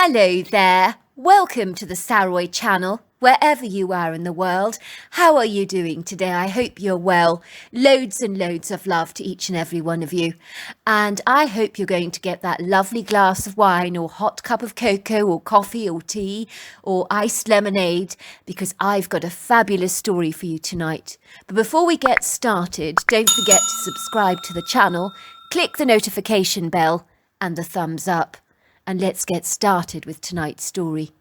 Hello there. Welcome to the Saroy channel, wherever you are in the world. How are you doing today? I hope you're well. Loads and loads of love to each and every one of you. And I hope you're going to get that lovely glass of wine or hot cup of cocoa or coffee or tea or iced lemonade, because I've got a fabulous story for you tonight. But before we get started, don't forget to subscribe to the channel, click the notification bell and the thumbs up. And let's get started with tonight's story.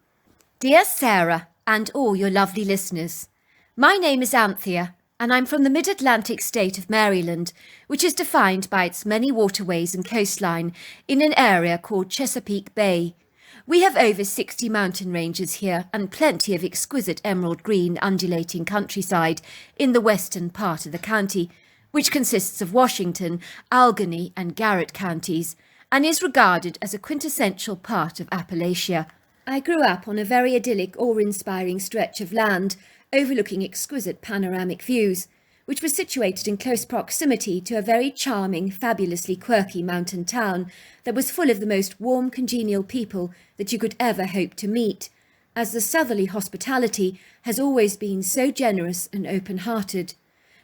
Dear Sarah and all your lovely listeners, my name is Anthea and I'm from the mid-Atlantic state of Maryland, which is defined by its many waterways and coastline in an area called Chesapeake Bay. We have over 60 mountain ranges here and plenty of exquisite emerald green undulating countryside in the western part of the county, which consists of Washington, Allegheny and Garrett counties, and is regarded as a quintessential part of Appalachia. I grew up on a very idyllic, awe-inspiring stretch of land overlooking exquisite panoramic views, which was situated in close proximity to a very charming, fabulously quirky mountain town that was full of the most warm, congenial people that you could ever hope to meet, as the southerly hospitality has always been so generous and open-hearted.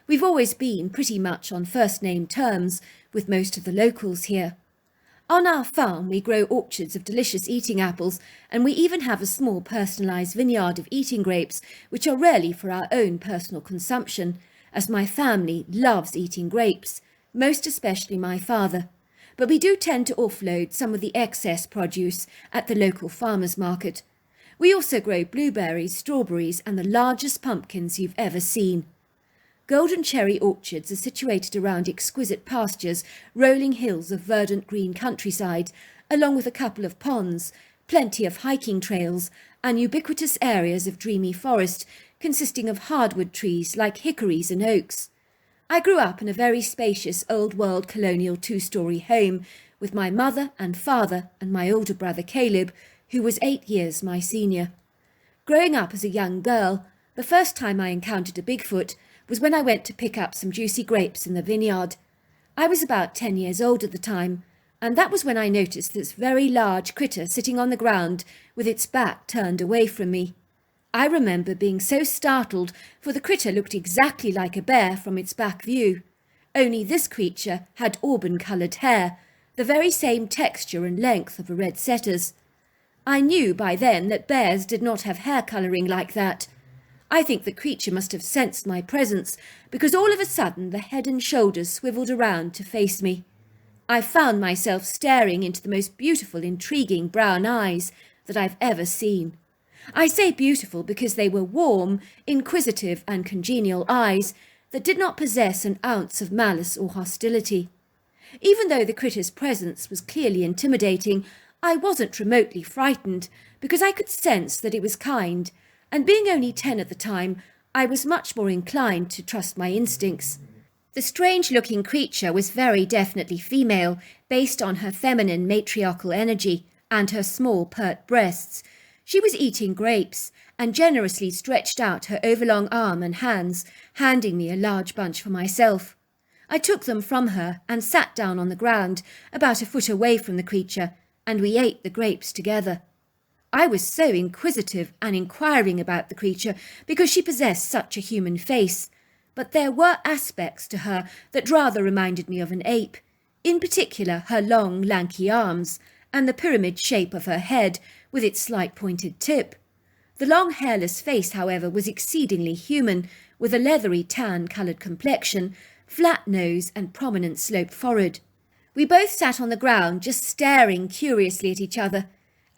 We've always been pretty much on first-name terms with most of the locals here. On our farm we grow orchards of delicious eating apples, and we even have a small personalised vineyard of eating grapes, which are rarely for our own personal consumption, as my family loves eating grapes, most especially my father. But we do tend to offload some of the excess produce at the local farmers' market. We also grow blueberries, strawberries and the largest pumpkins you've ever seen. Golden cherry orchards are situated around exquisite pastures, rolling hills of verdant green countryside, along with a couple of ponds, plenty of hiking trails, and ubiquitous areas of dreamy forest consisting of hardwood trees like hickories and oaks. I grew up in a very spacious old-world colonial two-storey home with my mother and father and my older brother Caleb, who was 8 years my senior. Growing up as a young girl, the first time I encountered a Bigfoot was when I went to pick up some juicy grapes in the vineyard. I was about 10 years old at the time, and that was when I noticed this very large critter sitting on the ground with its back turned away from me. I remember being so startled, for the critter looked exactly like a bear from its back view, only this creature had auburn-coloured hair, the very same texture and length of a red setter's. I knew by then that bears did not have hair colouring like that. I think the creature must have sensed my presence, because all of a sudden the head and shoulders swivelled around to face me. I found myself staring into the most beautiful, intriguing brown eyes that I've ever seen. I say beautiful because they were warm, inquisitive and congenial eyes that did not possess an ounce of malice or hostility. Even though the critter's presence was clearly intimidating, I wasn't remotely frightened, because I could sense that it was kind, and being only 10 at the time, I was much more inclined to trust my instincts. The strange-looking creature was very definitely female, based on her feminine matriarchal energy and her small pert breasts. She was eating grapes, and generously stretched out her overlong arm and hands, handing me a large bunch for myself. I took them from her and sat down on the ground, about a foot away from the creature, and we ate the grapes together. I was so inquisitive and inquiring about the creature because she possessed such a human face, but there were aspects to her that rather reminded me of an ape, in particular her long, lanky arms, and the pyramid shape of her head with its slight pointed tip. The long, hairless face, however, was exceedingly human, with a leathery tan-coloured complexion, flat nose and prominent sloped forehead. We both sat on the ground, just staring curiously at each other,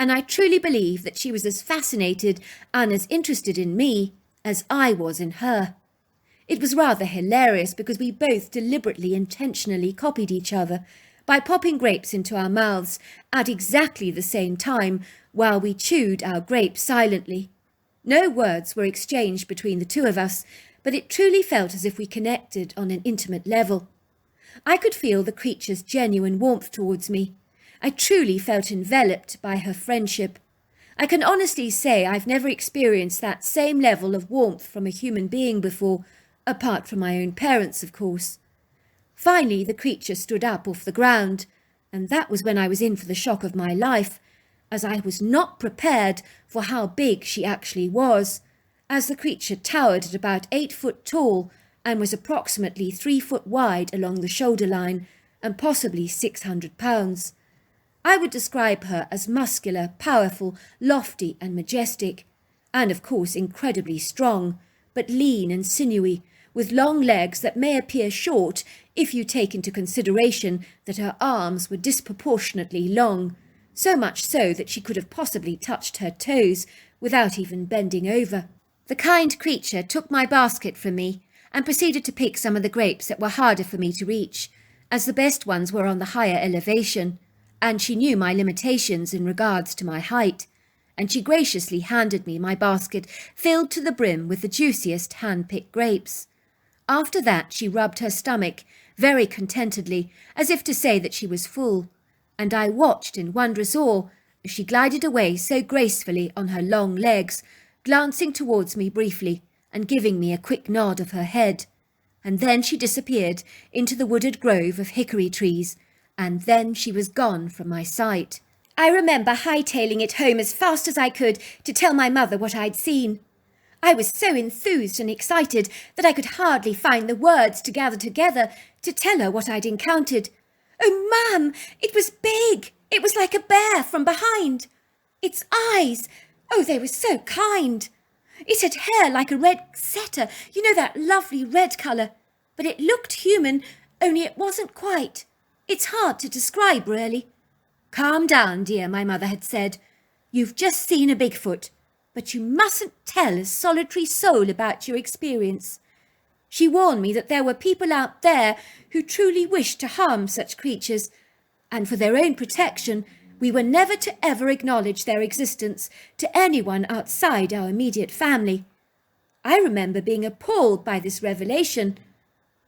and I truly believe that she was as fascinated and as interested in me as I was in her. It was rather hilarious because we both deliberately, intentionally copied each other by popping grapes into our mouths at exactly the same time while we chewed our grapes silently. No words were exchanged between the two of us, but it truly felt as if we connected on an intimate level. I could feel the creature's genuine warmth towards me. I truly felt enveloped by her friendship. I can honestly say I've never experienced that same level of warmth from a human being before, apart from my own parents, of course. Finally, the creature stood up off the ground, and that was when I was in for the shock of my life, as I was not prepared for how big she actually was, as the creature towered at about 8 foot tall and was approximately 3 foot wide along the shoulder line and possibly 600 pounds. I would describe her as muscular, powerful, lofty and majestic, and of course incredibly strong, but lean and sinewy, with long legs that may appear short if you take into consideration that her arms were disproportionately long, so much so that she could have possibly touched her toes without even bending over. The kind creature took my basket from me and proceeded to pick some of the grapes that were harder for me to reach, as the best ones were on the higher elevation, and she knew my limitations in regards to my height, and she graciously handed me my basket filled to the brim with the juiciest hand-picked grapes. After that she rubbed her stomach very contentedly, as if to say that she was full, and I watched in wondrous awe as she glided away so gracefully on her long legs, glancing towards me briefly and giving me a quick nod of her head. And then she disappeared into the wooded grove of hickory trees, and then she was gone from my sight. I remember hightailing it home as fast as I could to tell my mother what I'd seen. I was so enthused and excited that I could hardly find the words to gather together to tell her what I'd encountered. "Oh, Ma'am, it was big. It was like a bear from behind. Its eyes, oh, they were so kind. It had hair like a red setter, you know, that lovely red colour, but it looked human, only it wasn't quite. It's hard to describe, really." "Calm down, dear," my mother had said. "You've just seen a Bigfoot, but you mustn't tell a solitary soul about your experience." She warned me that there were people out there who truly wished to harm such creatures, and for their own protection, we were never to ever acknowledge their existence to anyone outside our immediate family. I remember being appalled by this revelation.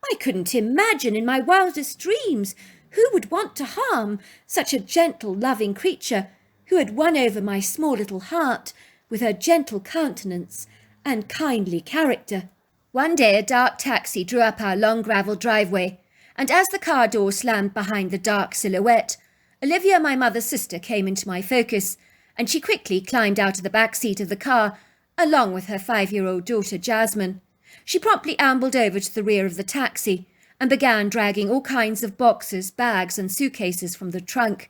I couldn't imagine in my wildest dreams who would want to harm such a gentle, loving creature who had won over my small little heart with her gentle countenance and kindly character. One day a dark taxi drew up our long gravel driveway, and as the car door slammed behind the dark silhouette, Olivia, my mother's sister, came into my focus, and she quickly climbed out of the back seat of the car, along with her 5-year-old daughter Jasmine. She promptly ambled over to the rear of the taxi and began dragging all kinds of boxes, bags and suitcases from the trunk.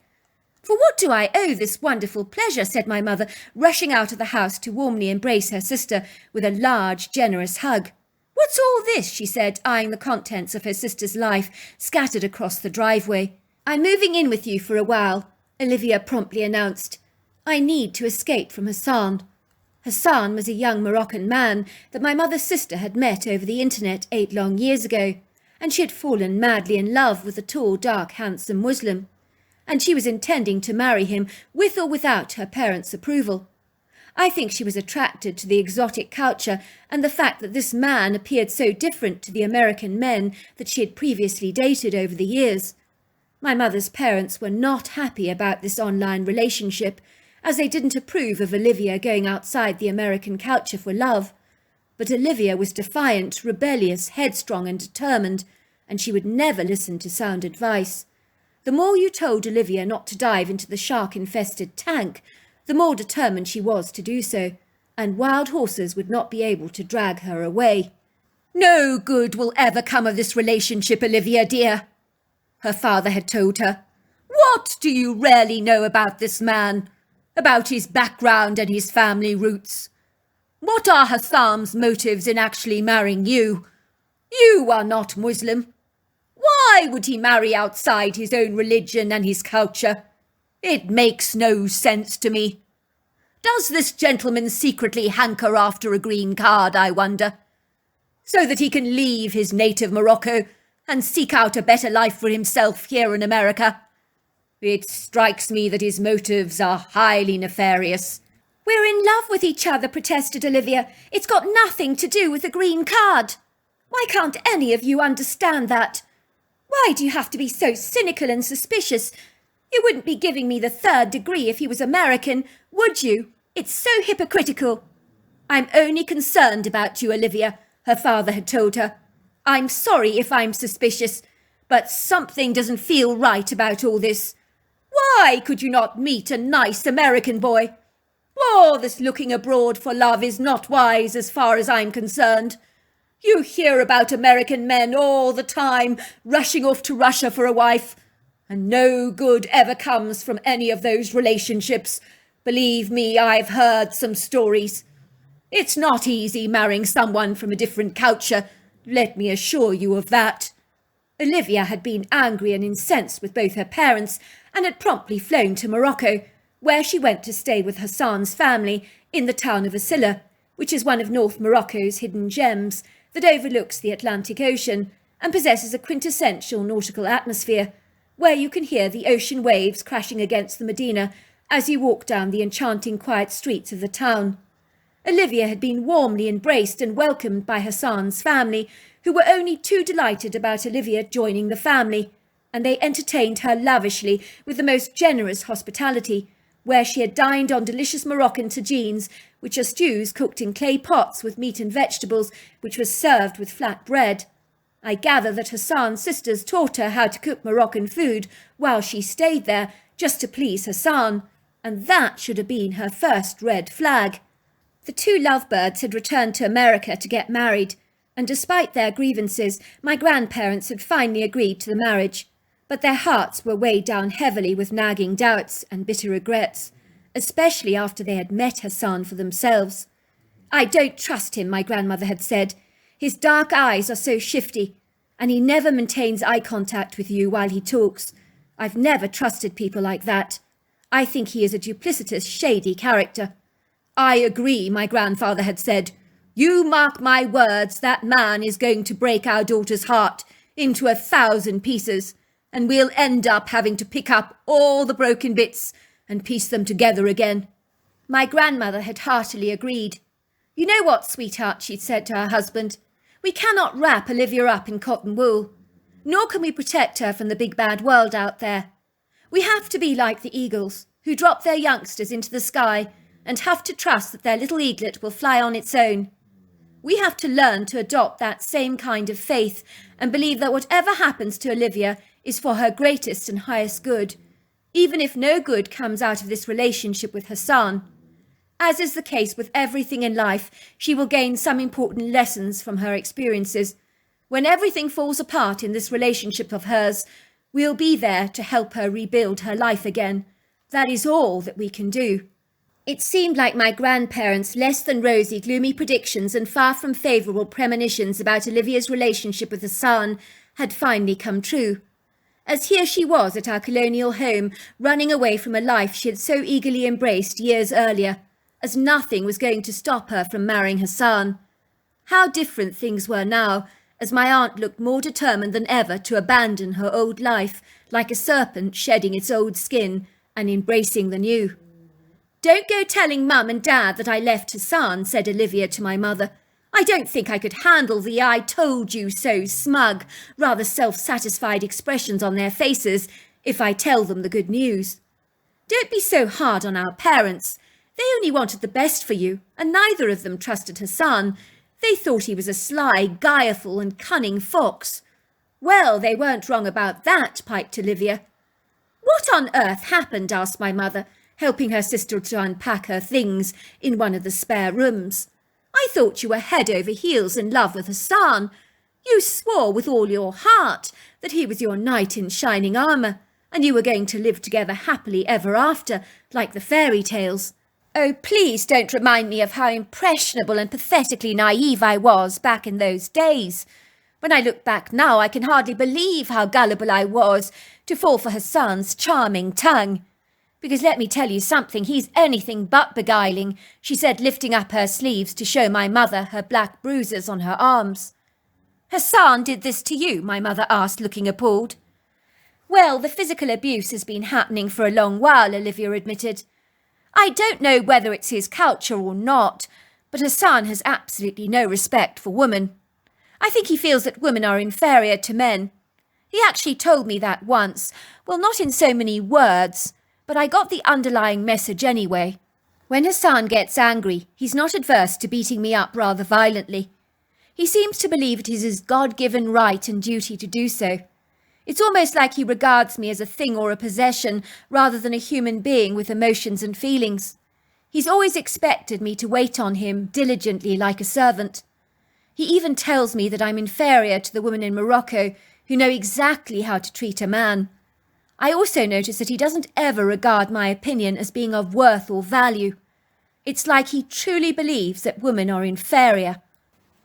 "For what do I owe this wonderful pleasure?" said my mother, rushing out of the house to warmly embrace her sister with a large, generous hug. "What's all this?" she said, eyeing the contents of her sister's life scattered across the driveway. "I'm moving in with you for a while," Olivia promptly announced. "I need to escape from Hassan." Hassan was a young Moroccan man that my mother's sister had met over the internet 8 long years ago, and she had fallen madly in love with the tall, dark, handsome Muslim, and she was intending to marry him with or without her parents' approval. I think she was attracted to the exotic culture and the fact that this man appeared so different to the American men that she had previously dated over the years. My mother's parents were not happy about this online relationship, as they didn't approve of Olivia going outside the American culture for love. But Olivia was defiant, rebellious, headstrong and determined, and she would never listen to sound advice. The more you told Olivia not to dive into the shark-infested tank, the more determined she was to do so, and wild horses would not be able to drag her away. "No good will ever come of this relationship, Olivia dear," her father had told her. "What do you really know about this man? About his background and his family roots? What are Hassan's motives in actually marrying you? You are not Muslim. Why would he marry outside his own religion and his culture? It makes no sense to me. Does this gentleman secretly hanker after a green card, I wonder, so that he can leave his native Morocco and seek out a better life for himself here in America? It strikes me that his motives are highly nefarious." "We're in love with each other," protested Olivia. "It's got nothing to do with the green card. Why can't any of you understand that? Why do you have to be so cynical and suspicious? You wouldn't be giving me the 3rd degree if he was American, would you? It's so hypocritical." "I'm only concerned about you, Olivia," her father had told her. "I'm sorry if I'm suspicious, but something doesn't feel right about all this. Why could you not meet a nice American boy? All this looking abroad for love is not wise as far as I'm concerned. You hear about American men all the time rushing off to Russia for a wife, and no good ever comes from any of those relationships. Believe me, I've heard some stories. It's not easy marrying someone from a different culture, let me assure you of that. Olivia had been angry and incensed with both her parents and had promptly flown to Morocco, where she went to stay with Hassan's family in the town of Asila, which is one of North Morocco's hidden gems that overlooks the Atlantic Ocean and possesses a quintessential nautical atmosphere, where you can hear the ocean waves crashing against the Medina as you walk down the enchanting quiet streets of the town. Olivia had been warmly embraced and welcomed by Hassan's family, who were only too delighted about Olivia joining the family, and they entertained her lavishly with the most generous hospitality, where she had dined on delicious Moroccan tagines, which are stews cooked in clay pots with meat and vegetables, which was served with flat bread. I gather that Hassan's sisters taught her how to cook Moroccan food while she stayed there, just to please Hassan, and that should have been her first red flag. The two lovebirds had returned to America to get married, and despite their grievances, my grandparents had finally agreed to the marriage, but their hearts were weighed down heavily with nagging doubts and bitter regrets, especially after they had met Hassan for themselves. I don't trust him, my grandmother had said. His dark eyes are so shifty, and he never maintains eye contact with you while he talks. I've never trusted people like that. I think he is a duplicitous, shady character. I agree, my grandfather had said. You mark my words, that man is going to break our daughter's heart into 1,000 pieces, and we'll end up having to pick up all the broken bits and piece them together again. My grandmother had heartily agreed. You know what, sweetheart, she'd said to her husband, we cannot wrap Olivia up in cotton wool, nor can we protect her from the big bad world out there. We have to be like the eagles, who drop their youngsters into the sky and have to trust that their little eaglet will fly on its own. We have to learn to adopt that same kind of faith and believe that whatever happens to Olivia is for her greatest and highest good, even if no good comes out of this relationship with Hassan. As is the case with everything in life, she will gain some important lessons from her experiences. When everything falls apart in this relationship of hers, we'll be there to help her rebuild her life again. That is all that we can do. It seemed like my grandparents' less than rosy, gloomy predictions and far from favourable premonitions about Olivia's relationship with Hassan had finally come true. As here she was at our colonial home, running away from a life she had so eagerly embraced years earlier, as nothing was going to stop her from marrying Hassan. How different things were now, as my aunt looked more determined than ever to abandon her old life, like a serpent shedding its old skin and embracing the new. Don't go telling Mum and Dad that I left Hassan, said Olivia to my mother. I don't think I could handle the I told you so smug, rather self-satisfied expressions on their faces if I tell them the good news. Don't be so hard on our parents. They only wanted the best for you, and neither of them trusted Hassan. They thought he was a sly, guileful and cunning fox. Well, they weren't wrong about that, piped Olivia. What on earth happened? Asked my mother, helping her sister to unpack her things in one of the spare rooms. I thought you were head over heels in love with Hassan. You swore with all your heart that he was your knight in shining armour, and you were going to live together happily ever after, like the fairy tales. Oh, please don't remind me of how impressionable and pathetically naive I was back in those days. When I look back now, I can hardly believe how gullible I was to fall for Hassan's charming tongue. Because let me tell you something, he's anything but beguiling, she said, lifting up her sleeves to show my mother her black bruises on her arms. Hassan did this to you? My mother asked, looking appalled. Well, the physical abuse has been happening for a long while, Olivia admitted. I don't know whether it's his culture or not, but Hassan has absolutely no respect for women. I think he feels that women are inferior to men. He actually told me that once, well, not in so many words, but I got the underlying message anyway. When Hassan gets angry, he's not adverse to beating me up rather violently. He seems to believe it is his God-given right and duty to do so. It's almost like he regards me as a thing or a possession rather than a human being with emotions and feelings. He's always expected me to wait on him diligently like a servant. He even tells me that I'm inferior to the women in Morocco who know exactly how to treat a man. I also notice that he doesn't ever regard my opinion as being of worth or value. It's like he truly believes that women are inferior.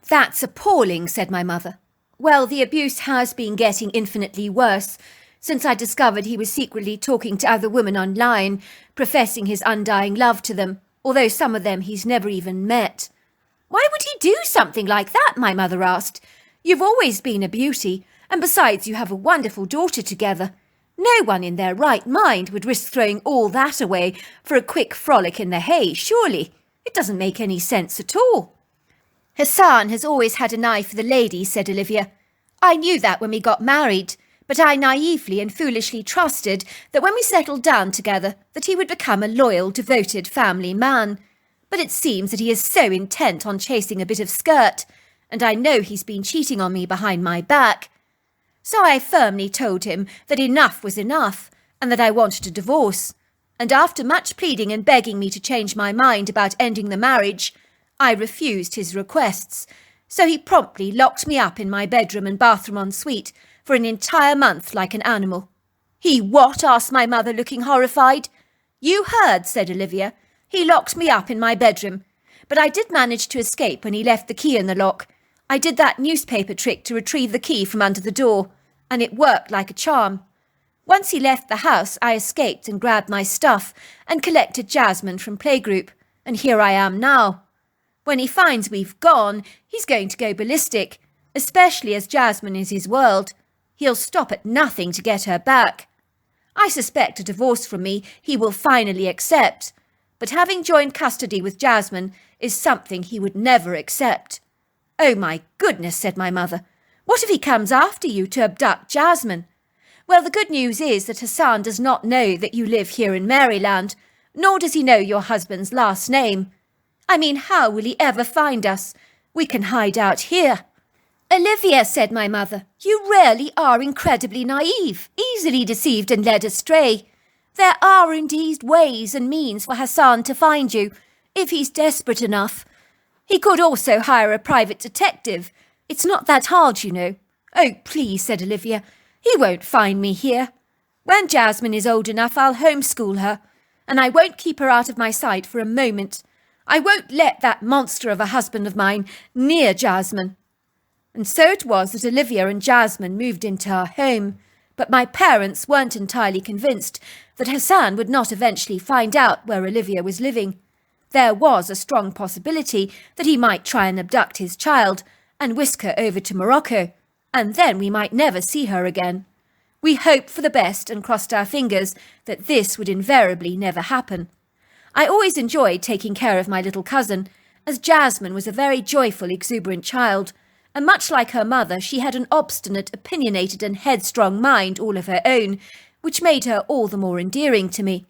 That's appalling, said my mother. Well, the abuse has been getting infinitely worse since I discovered he was secretly talking to other women online, professing his undying love to them, although some of them he's never even met. Why would he do something like that? My mother asked. You've always been a beauty, and besides you have a wonderful daughter together. No one in their right mind would risk throwing all that away for a quick frolic in the hay, surely. It doesn't make any sense at all. Hassan has always had an eye for the ladies, said Olivia. I knew that when we got married, but I naively and foolishly trusted that when we settled down together that he would become a loyal, devoted family man. But it seems that he is so intent on chasing a bit of skirt, and I know he's been cheating on me behind my back. So I firmly told him that enough was enough, and that I wanted a divorce. And after much pleading and begging me to change my mind about ending the marriage, I refused his requests, so he promptly locked me up in my bedroom and bathroom ensuite for an entire month like an animal. He what? Asked my mother, looking horrified. You heard, said Olivia. He locked me up in my bedroom, but I did manage to escape when he left the key in the lock. I did that newspaper trick to retrieve the key from under the door, and it worked like a charm. Once he left the house, I escaped and grabbed my stuff and collected Jasmine from playgroup, and here I am now. When he finds we've gone, he's going to go ballistic, especially as Jasmine is his world. He'll stop at nothing to get her back. I suspect a divorce from me he will finally accept, but having joint custody with Jasmine is something he would never accept. Oh my goodness, said my mother. What if he comes after you to abduct Jasmine? Well, the good news is that Hassan does not know that you live here in Maryland, nor does he know your husband's last name. I mean, how will he ever find us? We can hide out here. Olivia, said my mother, you really are incredibly naive, easily deceived and led astray. There are indeed ways and means for Hassan to find you, if he's desperate enough. He could also hire a private detective. It's not that hard, you know. Oh, please, said Olivia. He won't find me here. When Jasmine is old enough, I'll homeschool her, and I won't keep her out of my sight for a moment. I won't let that monster of a husband of mine near Jasmine. And so it was that Olivia and Jasmine moved into our home, but my parents weren't entirely convinced that Hassan would not eventually find out where Olivia was living. There was a strong possibility that he might try and abduct his child and whisk her over to Morocco, and then we might never see her again. We hoped for the best and crossed our fingers that this would invariably never happen. I always enjoyed taking care of my little cousin, as Jasmine was a very joyful, exuberant child, and much like her mother, she had an obstinate, opinionated and headstrong mind all of her own, which made her all the more endearing to me.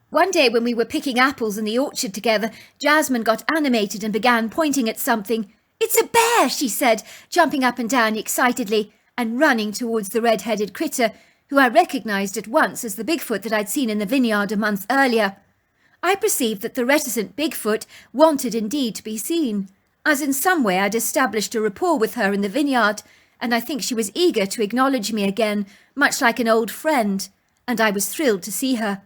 One day when we were picking apples in the orchard together, Jasmine got animated and began pointing at something. It's a bear, she said, jumping up and down excitedly and running towards the red-headed critter, who I recognised at once as the Bigfoot that I'd seen in the vineyard a month earlier. I perceived that the reticent Bigfoot wanted indeed to be seen, as in some way I'd established a rapport with her in the vineyard, and I think she was eager to acknowledge me again, much like an old friend, and I was thrilled to see her.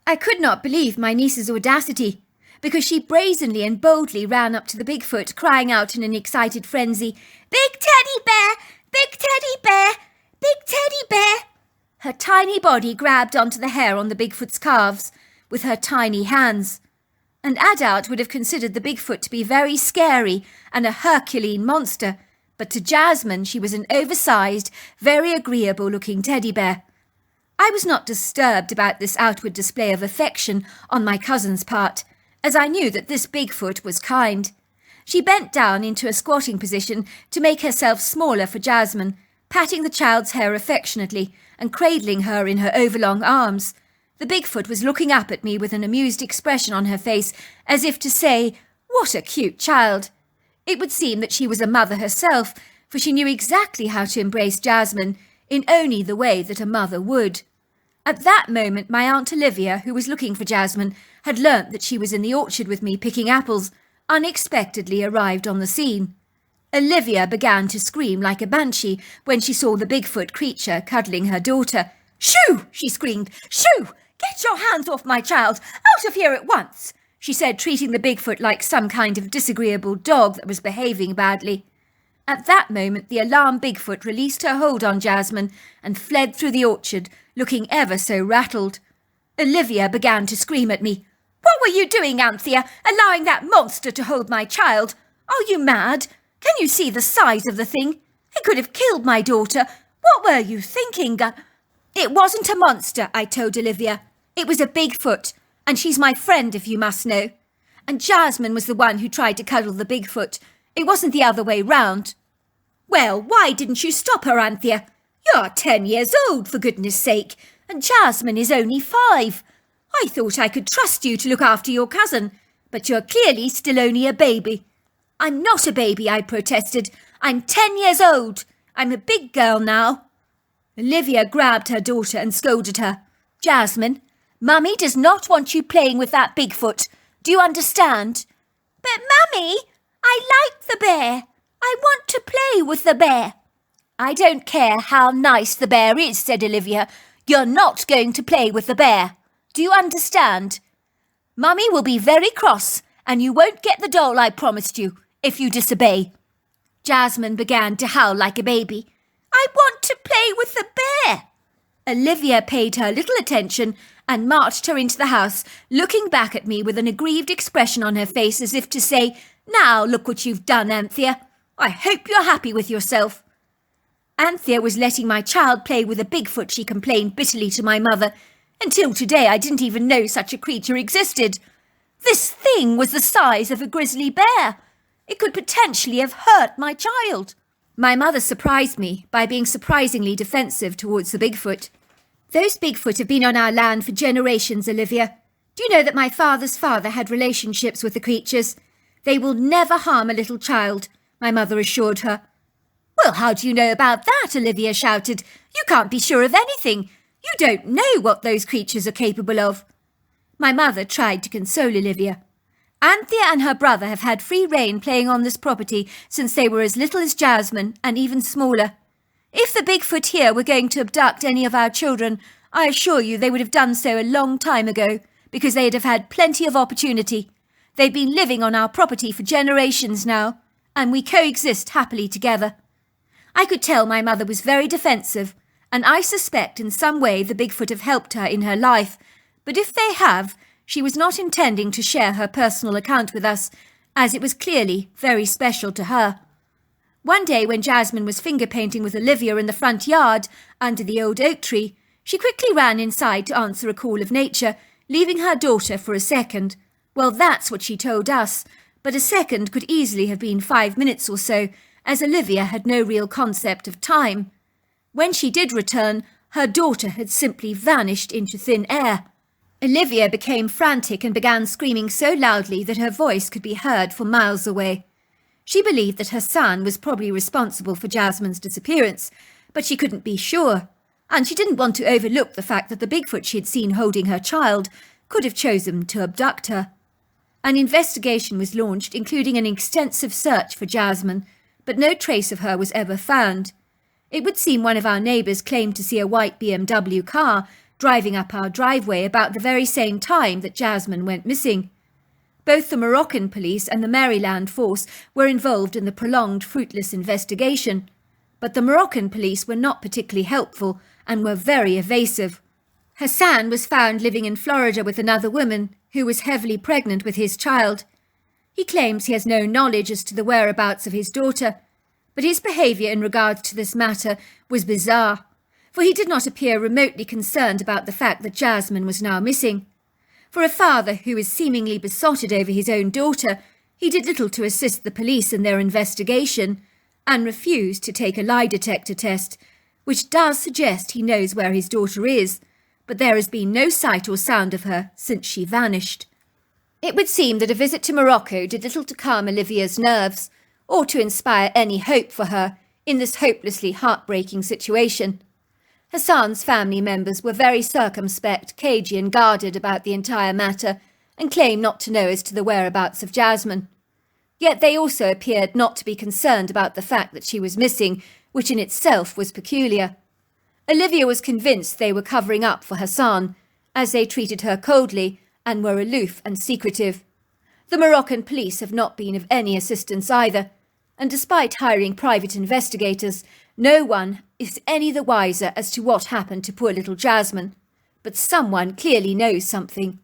I could not believe my niece's audacity, because she brazenly and boldly ran up to the Bigfoot, crying out in an excited frenzy, "Big teddy bear! Big teddy bear! Big teddy bear!" Her tiny body grabbed onto the hair on the Bigfoot's calves with her tiny hands. An adult would have considered the Bigfoot to be very scary and a Herculean monster, but to Jasmine she was an oversized, very agreeable-looking teddy bear. I was not disturbed about this outward display of affection on my cousin's part, as I knew that this Bigfoot was kind. She bent down into a squatting position to make herself smaller for Jasmine, patting the child's hair affectionately and cradling her in her overlong arms. The Bigfoot was looking up at me with an amused expression on her face, as if to say, "What a cute child." It would seem that she was a mother herself, for she knew exactly how to embrace Jasmine, in only the way that a mother would. At that moment, my Aunt Olivia, who was looking for Jasmine, had learnt that she was in the orchard with me picking apples, unexpectedly arrived on the scene. Olivia began to scream like a banshee when she saw the Bigfoot creature cuddling her daughter. "Shoo!" she screamed. "Shoo! Get your hands off my child! Out of here at once!" she said, treating the Bigfoot like some kind of disagreeable dog that was behaving badly. At that moment, the alarmed Bigfoot released her hold on Jasmine and fled through the orchard, looking ever so rattled. Olivia began to scream at me. "What were you doing, Anthea, allowing that monster to hold my child? Are you mad? Can you see the size of the thing? It could have killed my daughter. What were you thinking?" "It wasn't a monster," I told Olivia. "It was a Bigfoot, and she's my friend, if you must know. And Jasmine was the one who tried to cuddle the Bigfoot. It wasn't the other way round." "Well, why didn't you stop her, Anthea? You're 10 years old, for goodness sake, and Jasmine is only 5. I thought I could trust you to look after your cousin, but you're clearly still only a baby." "I'm not a baby," I protested. "I'm 10 years old. I'm a big girl now." Olivia grabbed her daughter and scolded her. "Jasmine, Mummy does not want you playing with that Bigfoot. Do you understand?" "But Mummy, I like the bear. I want to play with the bear." "I don't care how nice the bear is," said Olivia. "You're not going to play with the bear. Do you understand? Mummy will be very cross, and you won't get the doll I promised you if you disobey." Jasmine began to howl like a baby. "I want to play with the bear." Olivia paid her little attention and marched her into the house, looking back at me with an aggrieved expression on her face as if to say, "Now look what you've done, Anthea. I hope you're happy with yourself." Anthea was letting my child play with a Bigfoot, she complained bitterly to my mother. "Until today I didn't even know such a creature existed. This thing was the size of a grizzly bear. It could potentially have hurt my child." My mother surprised me by being surprisingly defensive towards the Bigfoot. "Those Bigfoot have been on our land for generations, Olivia. Do you know that my father's father had relationships with the creatures? They will never harm a little child," my mother assured her. "Well, how do you know about that?" Olivia shouted. "You can't be sure of anything. You don't know what those creatures are capable of." My mother tried to console Olivia. "Anthea and her brother have had free rein playing on this property since they were as little as Jasmine and even smaller. If the Bigfoot here were going to abduct any of our children, I assure you they would have done so a long time ago, because they'd have had plenty of opportunity. They've been living on our property for generations now, and we coexist happily together." I could tell my mother was very defensive, and I suspect in some way the Bigfoot have helped her in her life, but if they have, she was not intending to share her personal account with us, as it was clearly very special to her. One day when Jasmine was finger painting with Olivia in the front yard under the old oak tree, she quickly ran inside to answer a call of nature, leaving her daughter for a second. Well, that's what she told us, but a second could easily have been 5 minutes or so, as Olivia had no real concept of time. When she did return, her daughter had simply vanished into thin air. Olivia became frantic and began screaming so loudly that her voice could be heard for miles away. She believed that her son was probably responsible for Jasmine's disappearance, but she couldn't be sure, and she didn't want to overlook the fact that the Bigfoot she had seen holding her child could have chosen to abduct her. An investigation was launched, including an extensive search for Jasmine, but no trace of her was ever found. It would seem one of our neighbours claimed to see a white BMW car driving up our driveway about the very same time that Jasmine went missing. Both the Moroccan police and the Maryland force were involved in the prolonged, fruitless investigation, but the Moroccan police were not particularly helpful and were very evasive. Hassan was found living in Florida with another woman who was heavily pregnant with his child. He claims he has no knowledge as to the whereabouts of his daughter, but his behaviour in regards to this matter was bizarre, for he did not appear remotely concerned about the fact that Jasmine was now missing. For a father who is seemingly besotted over his own daughter, he did little to assist the police in their investigation, and refused to take a lie detector test, which does suggest he knows where his daughter is, but there has been no sight or sound of her since she vanished. It would seem that a visit to Morocco did little to calm Olivia's nerves, or to inspire any hope for her in this hopelessly heartbreaking situation. Hassan's family members were very circumspect, cagey and guarded about the entire matter, and claimed not to know as to the whereabouts of Jasmine. Yet they also appeared not to be concerned about the fact that she was missing, which in itself was peculiar. Olivia was convinced they were covering up for Hassan, as they treated her coldly and were aloof and secretive. The Moroccan police have not been of any assistance either, and despite hiring private investigators, no one is any the wiser as to what happened to poor little Jasmine. But someone clearly knows something.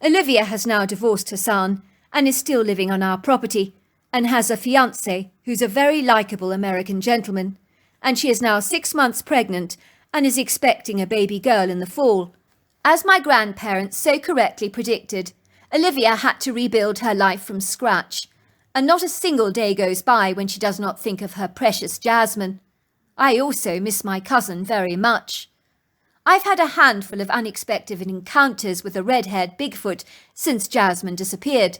Olivia has now divorced Hassan and is still living on our property, and has a fiancé who's a very likeable American gentleman, and she is now 6 months pregnant and is expecting a baby girl in the fall. As my grandparents so correctly predicted, Olivia had to rebuild her life from scratch, and not a single day goes by when she does not think of her precious Jasmine. I also miss my cousin very much. I've had a handful of unexpected encounters with a red-haired Bigfoot since Jasmine disappeared.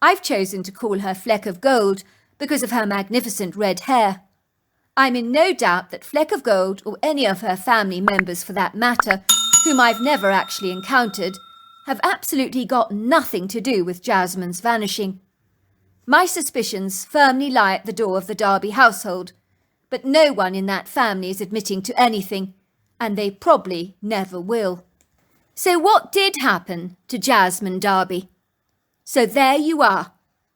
I've chosen to call her Fleck of Gold because of her magnificent red hair. I'm in no doubt that Fleck of Gold, or any of her family members for that matter, whom I've never actually encountered, have absolutely got nothing to do with Jasmine's vanishing. My suspicions firmly lie at the door of the Darby household, but no one in that family is admitting to anything, and they probably never will. So what did happen to Jasmine Darby? So there you are.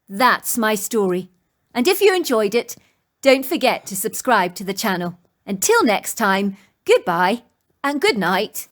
That's my story. And if you enjoyed it, don't forget to subscribe to the channel. Until next time, goodbye and good night.